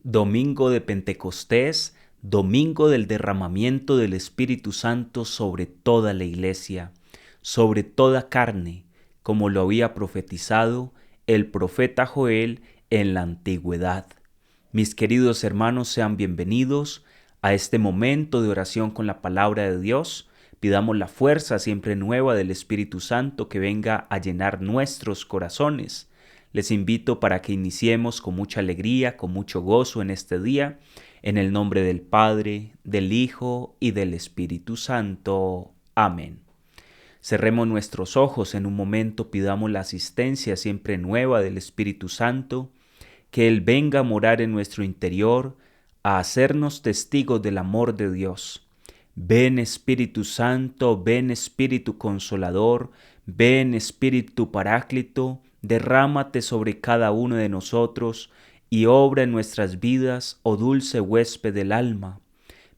Domingo de Pentecostés, domingo del derramamiento del Espíritu Santo sobre toda la iglesia, sobre toda carne, como lo había profetizado el profeta Joel en la antigüedad. Mis queridos hermanos, sean bienvenidos a este momento de oración con la palabra de Dios. Pidamos la fuerza siempre nueva del Espíritu Santo que venga a llenar nuestros corazones. Les invito para que iniciemos con mucha alegría, con mucho gozo en este día, en el nombre del Padre, del Hijo y del Espíritu Santo. Amén. Cerremos nuestros ojos en un momento, pidamos la asistencia siempre nueva del Espíritu Santo, que Él venga a morar en nuestro interior, a hacernos testigos del amor de Dios. Ven Espíritu Santo, ven Espíritu Consolador, ven Espíritu Paráclito, derrámate sobre cada uno de nosotros y obra en nuestras vidas, oh dulce huésped del alma.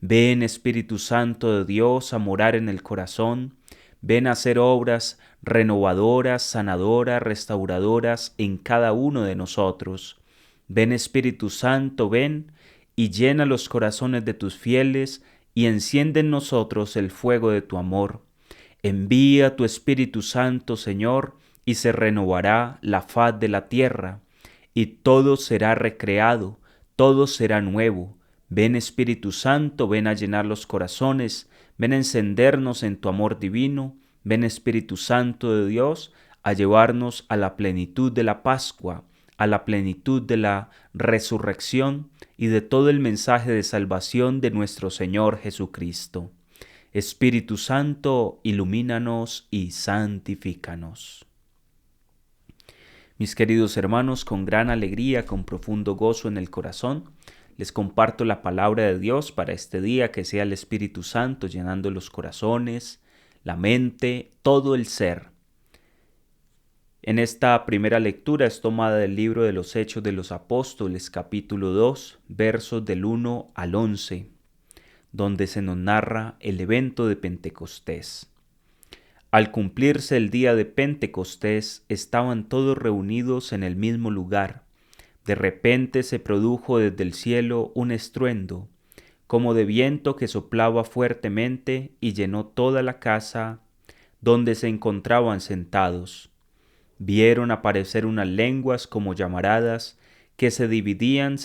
Ven Espíritu Santo de Dios a morar en el corazón, ven a hacer obras renovadoras, sanadoras, restauradoras en cada uno de nosotros. Ven Espíritu Santo, ven y llena los corazones de tus fieles y enciende en nosotros el fuego de tu amor. Envía tu Espíritu Santo, Señor, y se renovará la faz de la tierra, y todo será recreado, todo será nuevo. Ven Espíritu Santo, ven a llenar los corazones, ven a encendernos en tu amor divino, ven Espíritu Santo de Dios a llevarnos a la plenitud de la Pascua, a la plenitud de la resurrección y de todo el mensaje de salvación de nuestro Señor Jesucristo. Espíritu Santo, ilumínanos y santifícanos. Mis queridos hermanos, con gran alegría, con profundo gozo en el corazón, les comparto la palabra de Dios para este día, que sea el Espíritu Santo llenando los corazones, la mente, todo el ser. En esta primera lectura es tomada del libro de los Hechos de los Apóstoles, capítulo 2, versos del 1 al 11. Donde se nos narra el evento de Pentecostés. Al cumplirse el día de Pentecostés, estaban todos reunidos en el mismo lugar. De repente se produjo desde el cielo un estruendo, como de viento que soplaba fuertemente y llenó toda la casa donde se encontraban sentados. Vieron aparecer unas lenguas como llamaradas que se dividían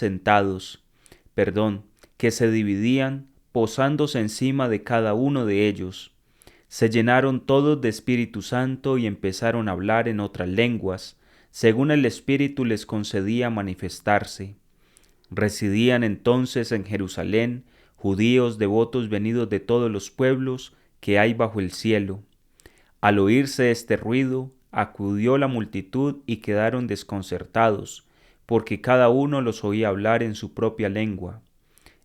posándose encima de cada uno de ellos. Se llenaron todos de Espíritu Santo y empezaron a hablar en otras lenguas, según el Espíritu les concedía manifestarse. Residían entonces en Jerusalén judíos devotos venidos de todos los pueblos que hay bajo el cielo. Al oírse este ruido, acudió la multitud y quedaron desconcertados, porque cada uno los oía hablar en su propia lengua.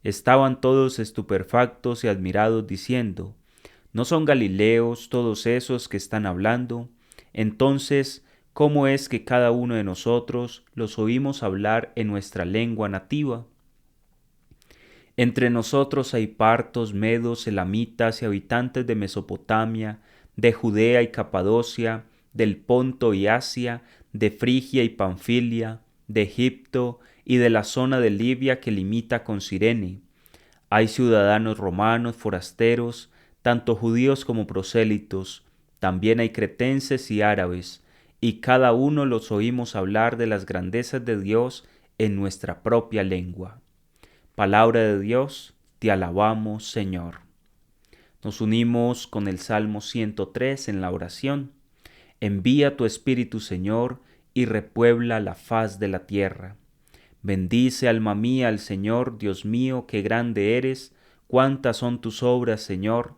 Estaban todos estupefactos y admirados, diciendo: ¿No son galileos todos esos que están hablando? Entonces, ¿cómo es que cada uno de nosotros los oímos hablar en nuestra lengua nativa? Entre nosotros hay partos, medos, elamitas y habitantes de Mesopotamia, de Judea y Capadocia, del Ponto y Asia, de Frigia y Panfilia, de Egipto y de la zona de Libia que limita con Cirene. Hay ciudadanos romanos, forasteros, tanto judíos como prosélitos, también hay cretenses y árabes, y cada uno los oímos hablar de las grandezas de Dios en nuestra propia lengua. Palabra de Dios, te alabamos, Señor. Nos unimos con el Salmo 103 en la oración. Envía tu Espíritu, Señor, y repuebla la faz de la tierra. Bendice, alma mía, al Señor, Dios mío, qué grande eres, cuántas son tus obras, Señor.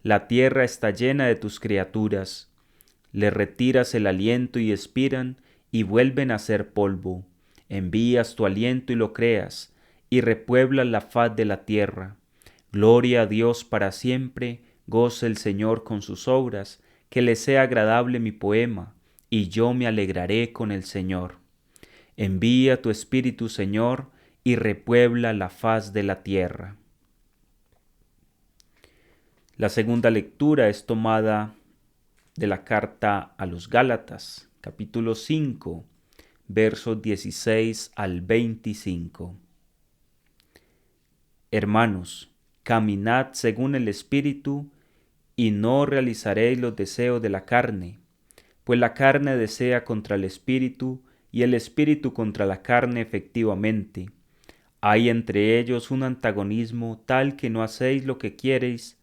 La tierra está llena de tus criaturas. Le retiras el aliento y expiran, y vuelven a ser polvo. Envías tu aliento y lo creas, y repueblas la faz de la tierra. Gloria a Dios para siempre, goce el Señor con sus obras, que le sea agradable mi poema, y yo me alegraré con el Señor. Envía tu Espíritu, Señor, y repuebla la faz de la tierra. La segunda lectura es tomada de la carta a los Gálatas, capítulo 5, versos 16 al 25. Hermanos, caminad según el Espíritu, y no realizaréis los deseos de la carne, pues la carne desea contra el Espíritu, y el Espíritu contra la carne efectivamente. Hay entre ellos un antagonismo tal que no hacéis lo que quiereis,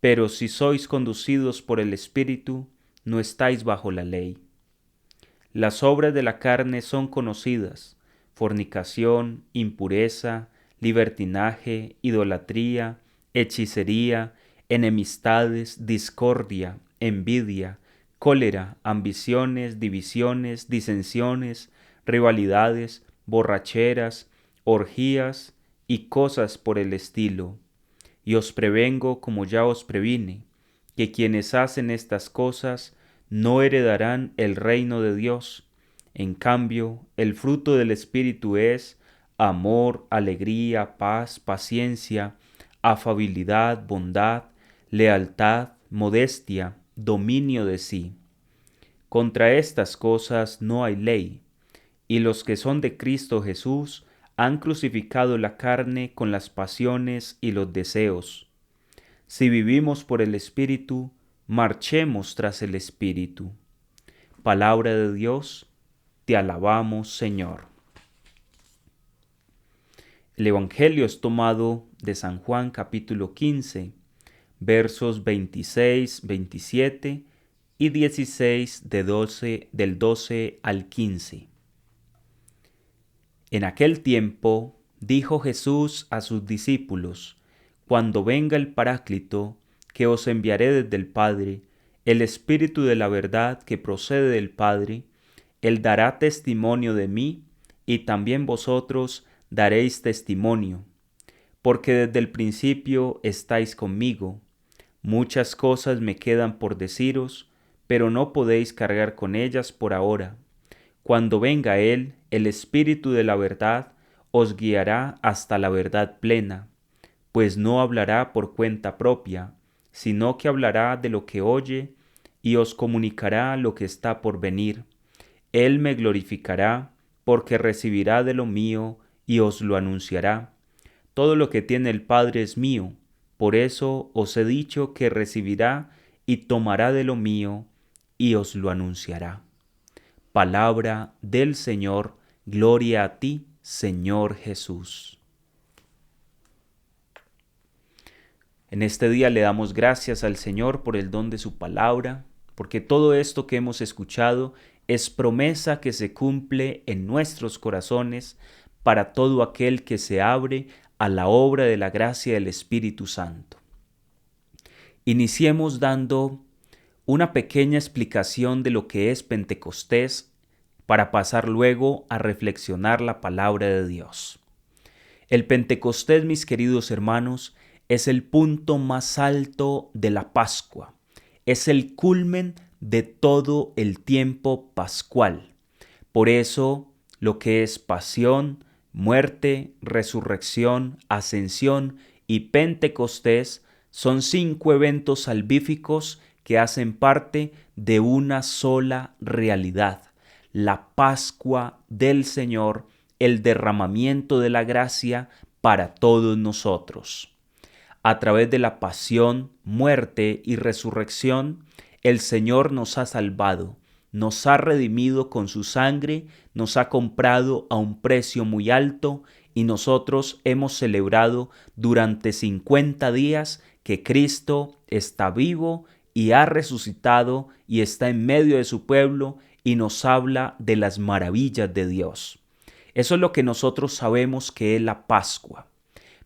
pero si sois conducidos por el Espíritu, no estáis bajo la ley. Las obras de la carne son conocidas: fornicación, impureza, libertinaje, idolatría, hechicería, enemistades, discordia, envidia, cólera, ambiciones, divisiones, disensiones, rivalidades, borracheras, orgías y cosas por el estilo. Y os prevengo, como ya os previne, que quienes hacen estas cosas no heredarán el reino de Dios. En cambio, el fruto del Espíritu es amor, alegría, paz, paciencia, afabilidad, bondad, lealtad, modestia, dominio de sí. Contra estas cosas no hay ley, y los que son de Cristo Jesús han crucificado la carne con las pasiones y los deseos. Si vivimos por el Espíritu, marchemos tras el Espíritu. Palabra de Dios, te alabamos, Señor. El Evangelio es tomado de San Juan capítulo 15, versos 26, 27 y 16 del 12 al 15. En aquel tiempo dijo Jesús a sus discípulos: Cuando venga el Paráclito, que os enviaré desde el Padre, el Espíritu de la verdad que procede del Padre, Él dará testimonio de mí, y también vosotros daréis testimonio, porque desde el principio estáis conmigo. Muchas cosas me quedan por deciros, pero no podéis cargar con ellas por ahora. Cuando venga Él, el Espíritu de la verdad, os guiará hasta la verdad plena, pues no hablará por cuenta propia, sino que hablará de lo que oye y os comunicará lo que está por venir. Él me glorificará, porque recibirá de lo mío y os lo anunciará. Todo lo que tiene el Padre es mío, por eso os he dicho que recibirá y tomará de lo mío y os lo anunciará. Palabra del Señor, gloria a ti, Señor Jesús. En este día le damos gracias al Señor por el don de su palabra, porque todo esto que hemos escuchado es promesa que se cumple en nuestros corazones para todo aquel que se abre a la obra de la gracia del Espíritu Santo. Iniciemos dando una pequeña explicación de lo que es Pentecostés para pasar luego a reflexionar la palabra de Dios. El Pentecostés, mis queridos hermanos, es el punto más alto de la Pascua. Es el culmen de todo el tiempo pascual. Por eso, lo que es pasión, muerte, resurrección, ascensión y Pentecostés son 5 eventos salvíficos que hacen parte de una sola realidad: la Pascua del Señor, el derramamiento de la gracia para todos nosotros. A través de la pasión, muerte y resurrección, el Señor nos ha salvado, nos ha redimido con su sangre, nos ha comprado a un precio muy alto y nosotros hemos celebrado durante 50 días que Cristo está vivo y ha resucitado y está en medio de su pueblo y nos habla de las maravillas de Dios. Eso es lo que nosotros sabemos que es la Pascua.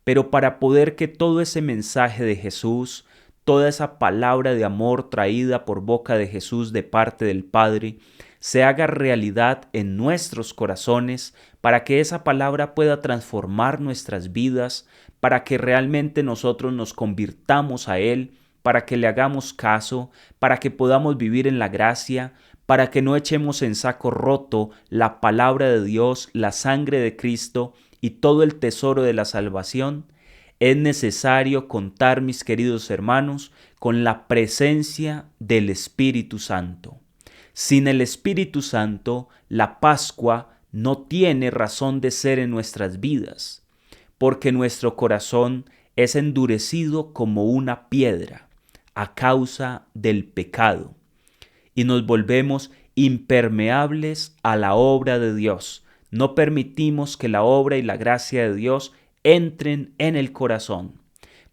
Pero para poder que todo ese mensaje de Jesús, toda esa palabra de amor traída por boca de Jesús de parte del Padre, se haga realidad en nuestros corazones, para que esa palabra pueda transformar nuestras vidas, para que realmente nosotros nos convirtamos a Él, para que le hagamos caso, para que podamos vivir en la gracia, para que no echemos en saco roto la palabra de Dios, la sangre de Cristo y todo el tesoro de la salvación, es necesario contar, mis queridos hermanos, con la presencia del Espíritu Santo. Sin el Espíritu Santo, la Pascua no tiene razón de ser en nuestras vidas. porque nuestro corazón es endurecido como una piedra a causa del pecado, y nos volvemos impermeables a la obra de Dios. No permitimos que la obra y la gracia de Dios entren en el corazón.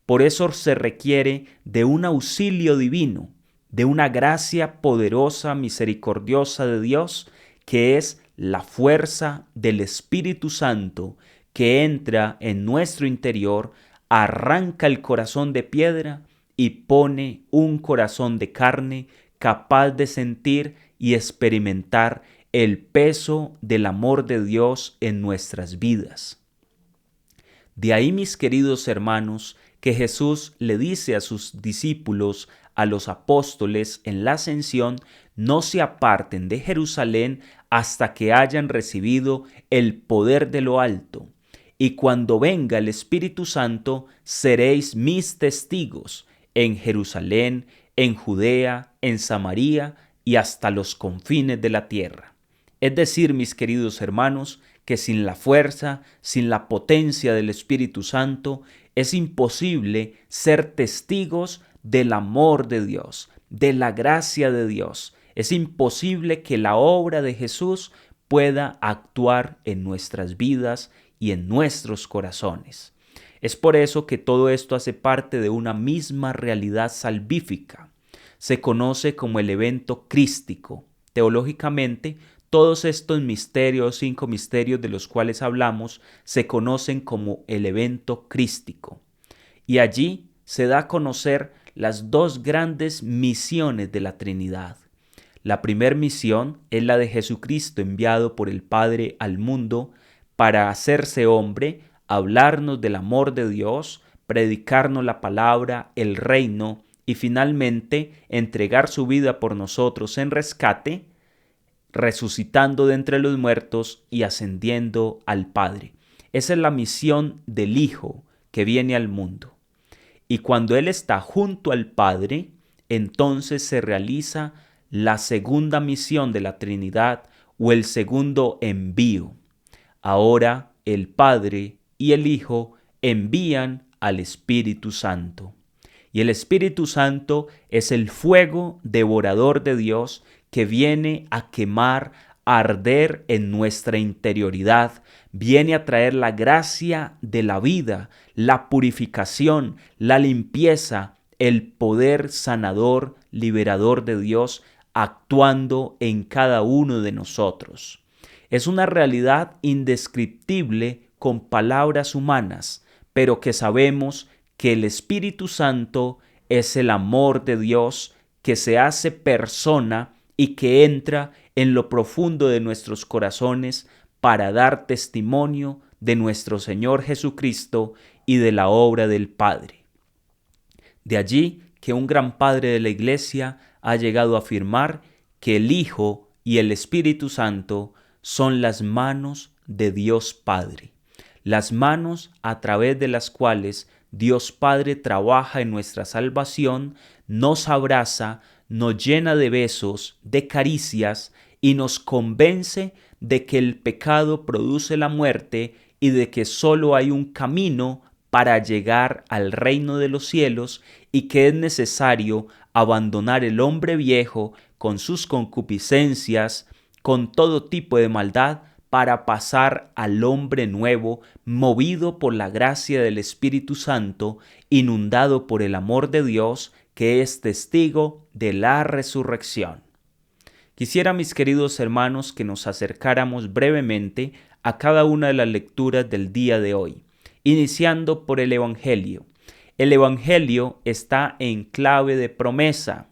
Por eso se requiere de un auxilio divino, de una gracia poderosa, misericordiosa de Dios, que es la fuerza del Espíritu Santo que entra en nuestro interior, arranca el corazón de piedra y pone un corazón de carne capaz de sentir y experimentar el peso del amor de Dios en nuestras vidas. De ahí, mis queridos hermanos, que Jesús le dice a sus discípulos, a los apóstoles en la ascensión, no se aparten de Jerusalén hasta que hayan recibido el poder de lo alto. Y cuando venga el Espíritu Santo, seréis mis testigos en Jerusalén, en Judea, en Samaria y hasta los confines de la tierra. Es decir, mis queridos hermanos, que sin la fuerza, sin la potencia del Espíritu Santo, es imposible ser testigos del amor de Dios, de la gracia de Dios. Es imposible que la obra de Jesús pueda actuar en nuestras vidas y en nuestros corazones. Es por eso que todo esto hace parte de una misma realidad salvífica. Se conoce como el evento crístico. Teológicamente, todos estos misterios, 5 misterios de los cuales hablamos, se conocen como el evento crístico. Y allí se da a conocer las 2 grandes misiones de la Trinidad. La primera misión es la de Jesucristo enviado por el Padre al mundo para hacerse hombre, hablarnos del amor de Dios, predicarnos la palabra, el reino y finalmente entregar su vida por nosotros en rescate, resucitando de entre los muertos y ascendiendo al Padre. Esa es la misión del Hijo que viene al mundo. Y cuando Él está junto al Padre, entonces se realiza la segunda misión de la Trinidad o el segundo envío. Ahora el Padre y el Hijo envían al Espíritu Santo. Y el Espíritu Santo es el fuego devorador de Dios que viene a quemar, a arder en nuestra interioridad, viene a traer la gracia de la vida, la purificación, la limpieza, el poder sanador, liberador de Dios actuando en cada uno de nosotros. Es una realidad indescriptible con palabras humanas, pero que sabemos que el Espíritu Santo es el amor de Dios que se hace persona y que entra en lo profundo de nuestros corazones para dar testimonio de nuestro Señor Jesucristo y de la obra del Padre. De allí que un gran padre de la Iglesia ha llegado a afirmar que el Hijo y el Espíritu Santo son las manos de Dios Padre, las manos a través de las cuales Dios Padre trabaja en nuestra salvación, nos abraza, nos llena de besos, de caricias y nos convence de que el pecado produce la muerte y de que solo hay un camino para llegar al reino de los cielos y que es necesario abandonar el hombre viejo con sus concupiscencias, con todo tipo de maldad, para pasar al hombre nuevo, movido por la gracia del Espíritu Santo, inundado por el amor de Dios, que es testigo de la resurrección. Quisiera, mis queridos hermanos, que nos acercáramos brevemente a cada una de las lecturas del día de hoy, iniciando por el Evangelio. El Evangelio está en clave de promesa,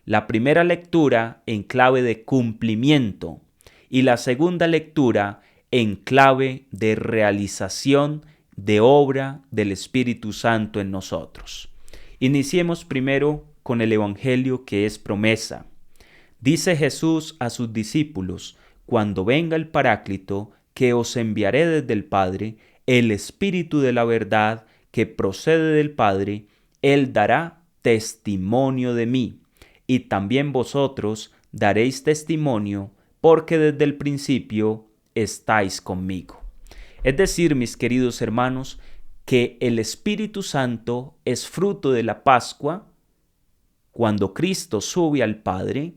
la primera lectura en clave de cumplimiento y la segunda lectura en clave de realización de obra del Espíritu Santo en nosotros. Iniciemos primero con el Evangelio, que es promesa. Dice Jesús a sus discípulos: cuando venga el Paráclito, que os enviaré desde el Padre, el Espíritu de la verdad que procede del Padre, Él dará testimonio de mí, y también vosotros daréis testimonio, porque desde el principio estáis conmigo. Es decir, mis queridos hermanos, que el Espíritu Santo es fruto de la Pascua. Cuando Cristo sube al Padre,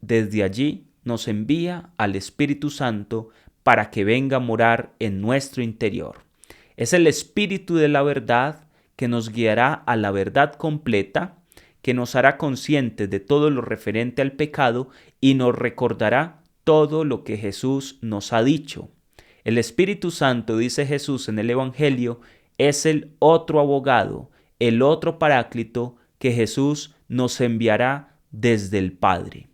desde allí nos envía al Espíritu Santo para que venga a morar en nuestro interior. Es el Espíritu de la verdad que nos guiará a la verdad completa, que nos hará conscientes de todo lo referente al pecado y nos recordará todo lo que Jesús nos ha dicho. El Espíritu Santo, dice Jesús en el Evangelio, es el otro abogado, el otro paráclito que Jesús nos enviará desde el Padre.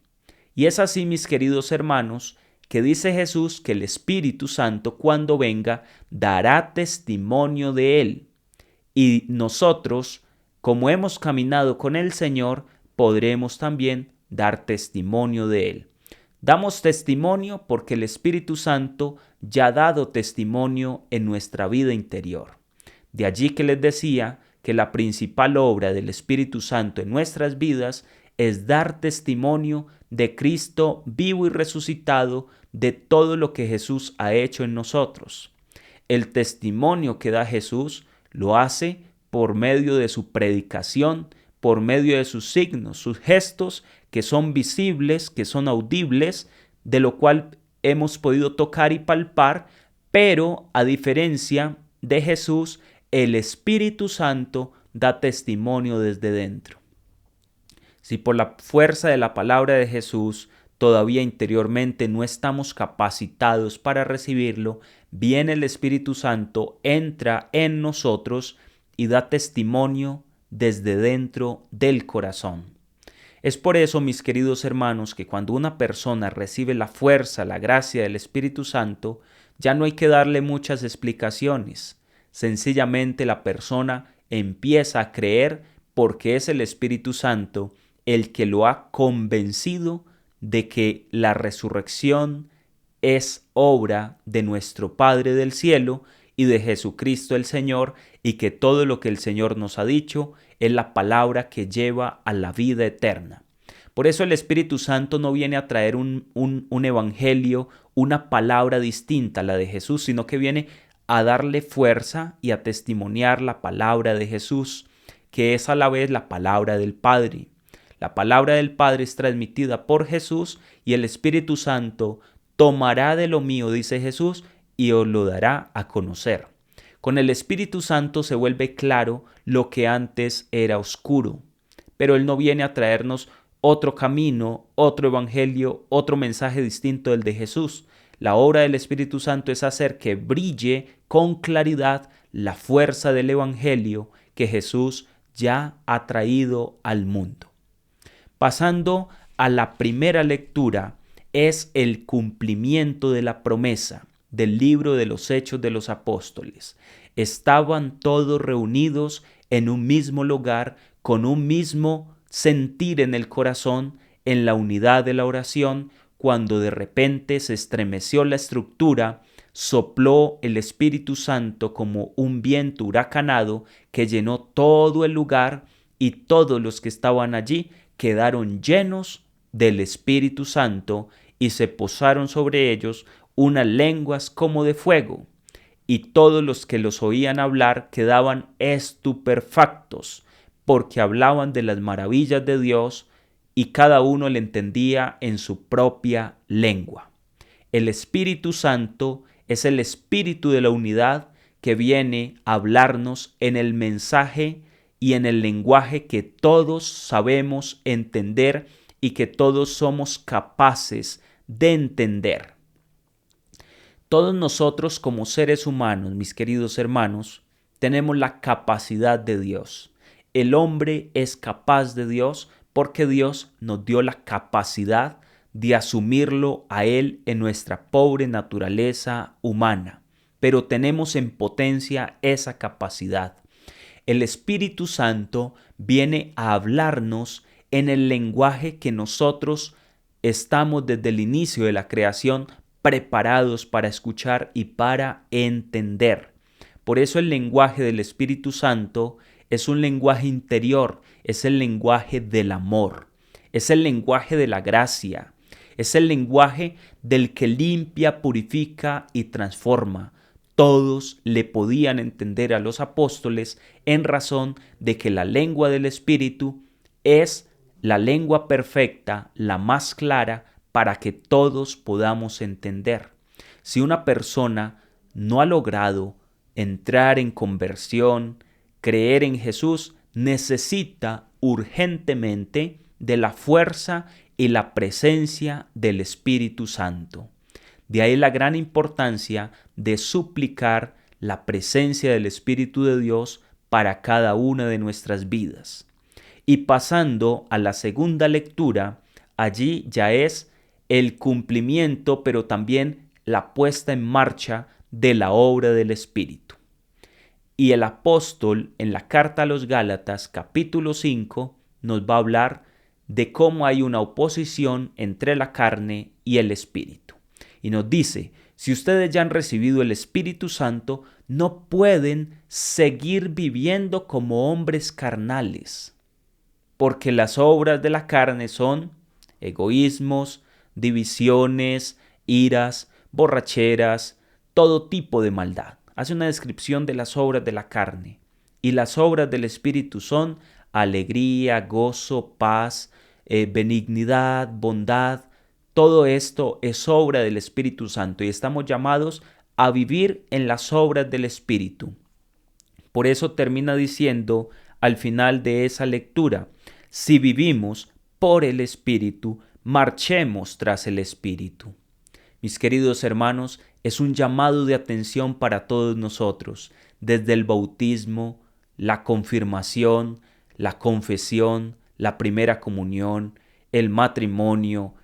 Y es así, mis queridos hermanos, que dice Jesús que el Espíritu Santo, cuando venga, dará testimonio de Él. Y nosotros, como hemos caminado con el Señor, podremos también dar testimonio de Él. Damos testimonio porque el Espíritu Santo ya ha dado testimonio en nuestra vida interior. De allí que les decía que la principal obra del Espíritu Santo en nuestras vidas es dar testimonio de Cristo vivo y resucitado, de todo lo que Jesús ha hecho en nosotros. El testimonio que da Jesús lo hace por medio de su predicación, por medio de sus signos, sus gestos que son visibles, que son audibles, de lo cual hemos podido tocar y palpar, pero a diferencia de Jesús, el Espíritu Santo da testimonio desde dentro. Si por la fuerza de la palabra de Jesús todavía interiormente no estamos capacitados para recibirlo, viene el Espíritu Santo, entra en nosotros y da testimonio desde dentro del corazón. Es por eso, mis queridos hermanos, que cuando una persona recibe la fuerza, la gracia del Espíritu Santo, ya no hay que darle muchas explicaciones. Sencillamente la persona empieza a creer porque es el Espíritu Santo el que lo ha convencido de que la resurrección es obra de nuestro Padre del cielo y de Jesucristo el Señor, y que todo lo que el Señor nos ha dicho es la palabra que lleva a la vida eterna. Por eso el Espíritu Santo no viene a traer un evangelio, una palabra distinta a la de Jesús, sino que viene a darle fuerza y a testimoniar la palabra de Jesús, que es a la vez la palabra del Padre. La palabra del Padre es transmitida por Jesús y el Espíritu Santo tomará de lo mío, dice Jesús, y os lo dará a conocer. Con el Espíritu Santo se vuelve claro lo que antes era oscuro, pero Él no viene a traernos otro camino, otro evangelio, otro mensaje distinto del de Jesús. La obra del Espíritu Santo es hacer que brille con claridad la fuerza del evangelio que Jesús ya ha traído al mundo. Pasando a la primera lectura, es el cumplimiento de la promesa del libro de los Hechos de los Apóstoles. Estaban todos reunidos en un mismo lugar, con un mismo sentir en el corazón, en la unidad de la oración, cuando de repente se estremeció la estructura, sopló el Espíritu Santo como un viento huracanado que llenó todo el lugar, y todos los que estaban allí quedaron llenos del Espíritu Santo, y se posaron sobre ellos unas lenguas como de fuego, y todos los que los oían hablar quedaban estupefactos, porque hablaban de las maravillas de Dios, y cada uno le entendía en su propia lengua. El Espíritu Santo es el Espíritu de la unidad que viene a hablarnos en el mensaje y en el lenguaje que todos sabemos entender y que todos somos capaces de entender. Todos nosotros como seres humanos, mis queridos hermanos, tenemos la capacidad de Dios. El hombre es capaz de Dios porque Dios nos dio la capacidad de asumirlo a Él en nuestra pobre naturaleza humana. Pero tenemos en potencia esa capacidad. El Espíritu Santo viene a hablarnos en el lenguaje que nosotros estamos desde el inicio de la creación preparados para escuchar y para entender. Por eso el lenguaje del Espíritu Santo es un lenguaje interior, es el lenguaje del amor, es el lenguaje de la gracia, es el lenguaje del que limpia, purifica y transforma. Todos le podían entender a los apóstoles en razón de que la lengua del Espíritu es la lengua perfecta, la más clara, para que todos podamos entender. Si una persona no ha logrado entrar en conversión, creer en Jesús, necesita urgentemente de la fuerza y la presencia del Espíritu Santo. De ahí la gran importancia de suplicar la presencia del Espíritu de Dios para cada una de nuestras vidas. Y pasando a la segunda lectura, allí ya es el cumplimiento, pero también la puesta en marcha de la obra del Espíritu. Y el apóstol en la carta a los Gálatas, capítulo 5, nos va a hablar de cómo hay una oposición entre la carne y el Espíritu. Y nos dice, si ustedes ya han recibido el Espíritu Santo, no pueden seguir viviendo como hombres carnales, porque las obras de la carne son egoísmos, divisiones, iras, borracheras, todo tipo de maldad. Hace una descripción de las obras de la carne. Y las obras del Espíritu son alegría, gozo, paz, benignidad, bondad. Todo esto es obra del Espíritu Santo y estamos llamados a vivir en las obras del Espíritu. Por eso termina diciendo al final de esa lectura, si vivimos por el Espíritu, marchemos tras el Espíritu. Mis queridos hermanos, es un llamado de atención para todos nosotros, desde el bautismo, la confirmación, la confesión, la primera comunión, el matrimonio,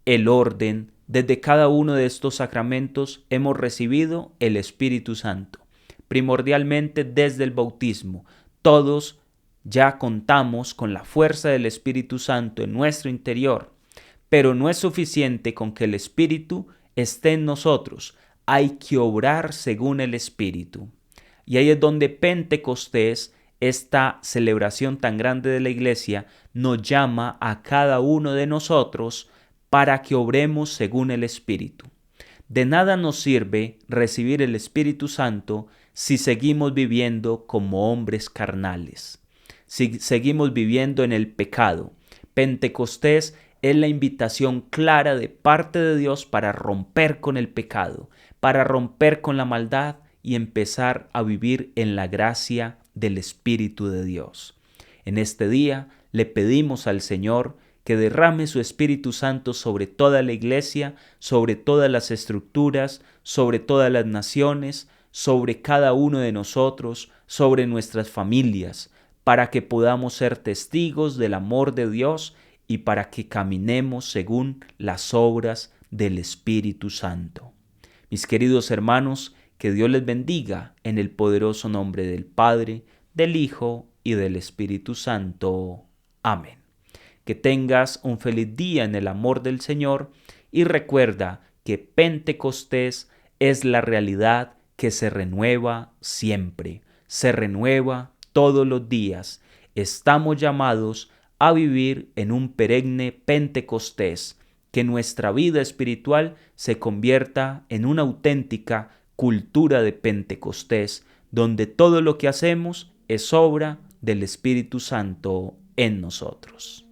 el orden. Desde cada uno de estos sacramentos hemos recibido el Espíritu Santo. Primordialmente desde el bautismo, todos ya contamos con la fuerza del Espíritu Santo en nuestro interior, pero no es suficiente con que el Espíritu esté en nosotros, hay que obrar según el Espíritu. Y ahí es donde Pentecostés, esta celebración tan grande de la Iglesia, nos llama a cada uno de nosotros para que obremos según el Espíritu. De nada nos sirve recibir el Espíritu Santo si seguimos viviendo como hombres carnales, si seguimos viviendo en el pecado. Pentecostés es la invitación clara de parte de Dios para romper con el pecado, para romper con la maldad y empezar a vivir en la gracia del Espíritu de Dios. En este día le pedimos al Señor que derrame su Espíritu Santo sobre toda la Iglesia, sobre todas las estructuras, sobre todas las naciones, sobre cada uno de nosotros, sobre nuestras familias, para que podamos ser testigos del amor de Dios y para que caminemos según las obras del Espíritu Santo. Mis queridos hermanos, que Dios les bendiga en el poderoso nombre del Padre, del Hijo y del Espíritu Santo. Amén. Que tengas un feliz día en el amor del Señor y recuerda que Pentecostés es la realidad que se renueva siempre, se renueva todos los días. Estamos llamados a vivir en un perenne Pentecostés, que nuestra vida espiritual se convierta en una auténtica cultura de Pentecostés, donde todo lo que hacemos es obra del Espíritu Santo en nosotros.